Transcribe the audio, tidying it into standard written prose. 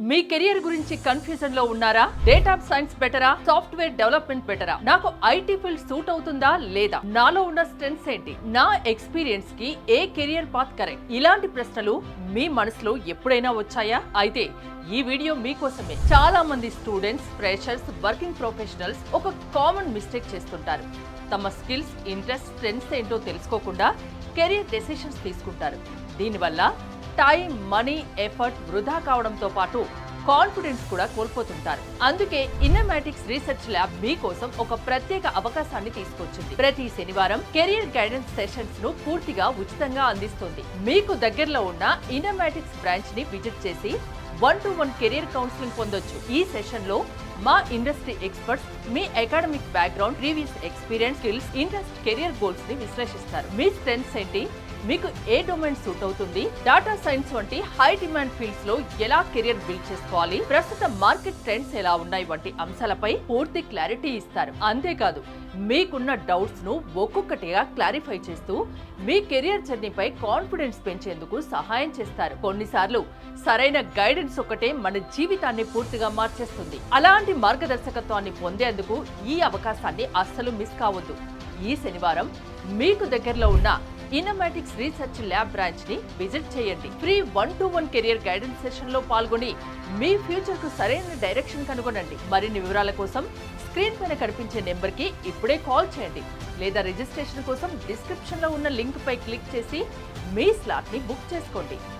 మీ career గురించి confusion లో ఉన్నారా? డేటా సైన్స్ బెటరా, సాఫ్ట్వేర్ డెవలప్మెంట్ బెటరా, నాకు ఐటీ ఫీల్డ్ సూట్ అవుతుందా లేదా, నాలో ఉన్న స్ట్రెంగ్స్ ఏంటి, నా ఎక్స్పీరియన్స్ కి ఏ కెరియర్ పాత్ కరెక్ట్? ఇలాంటి ప్రశ్నలు మీ మనసులో ఎప్పుడైనా వచ్చాయా? అయితే ఈ వీడియో మీకోసమే. చాలా మంది స్టూడెంట్స్, ఫ్రెషర్స్, వర్కింగ్ ప్రొఫెషనల్స్ ఒక కామన్ మిస్టేక్ చేస్తుంటారు. తమ స్కిల్స్, ఇంట్రెస్ట్, స్ట్రెంగ్స్ ఏంటో తెలుసుకోకుండా కెరియర్ డెసిషన్స్ తీసుకుంటారు. దీనివల్ల టైం, మనీ, ఎఫర్ట్ వృధా కావడంతో పాటు కాన్ఫిడెన్స్ కూడా కోల్పోతుంటారు. అందుకే ఇన్నోమాటిక్స్ రీసెర్చ్ ల్యాబ్ మీకోసం ఒక ప్రత్యేక అవకాశాన్ని తీసుకొచ్చింది. ప్రతి శనివారం కెరియర్ గైడెన్స్ సెషన్స్ ను పూర్తిగా ఉచితంగా అందిస్తుంది. మీకు దగ్గరలో ఉన్న ఇన్నోమాటిక్స్ బ్రాంచ్ ని విజిట్ చేసి 1-to-1 కెరియర్ కౌన్సిలింగ్ పొందొచ్చు. ఈ సెషన్ లో మా ఇండస్ట్రీ ఎక్స్పర్ట్స్ మీ academic background, previous experience, skills, interest, career goals ని విశ్లేషిస్తారు. మీ స్ట్రెంగ్స్ ఏంటి, మీకు ఏ డొమైన్ సూట్ అవుతుంది, డాటా సైన్స్ వంటి హై డిమాండ్ ఫీల్డ్స్ లో ఎలా కెరియర్ బిల్డ్ చేసుకోవాలి, ప్రస్తుత మార్కెట్ ట్రెండ్స్ ఎలా ఉన్నాయి వంటి అంశాలపై పూర్తి క్లారిటీ ఇస్తారు. అంతేకాదు మీకున్న డౌట్స్ ను ఒక్కొక్కటిగా క్లారిఫై చేస్తూ మీ కెరియర్ జర్నీపై కాన్ఫిడెన్స్ పెంచేందుకు సహాయం చేస్తారు. కొన్నిసార్లు సరైన గైడెన్స్ ఒకటే మన జీవితాన్ని పూర్తిగా మార్చేస్తుంది. అలాంటి మార్గదర్శకత్వాన్ని పొందేందుకు ఈ అవకాశాన్ని అస్సలు మిస్ కావద్దు. ఈ శనివారం మీకు దగ్గరలో ఉన్న ఇన్నోమాటిక్స్ రీసెర్చ్ ల్యాబ్ బ్రాంచ్ ని విజిట్ చేయండి. Free 1-to-1 career guidance session లో పాల్గొని మీ ఫ్యూచర్ కు సరైన డైరెక్షన్ కనుగొనండి. మరిన్ని వివరాల కోసం స్క్రీన్ పైన కనిపించే నెంబర్ కి ఇప్పుడే కాల్ చేయండి, లేదా రిజిస్ట్రేషన్ కోసం డిస్క్రిప్షన్ లో ఉన్న లింక్ పై క్లిక్ చేసి మీ స్లాట్ ని బుక్ చేసుకోండి.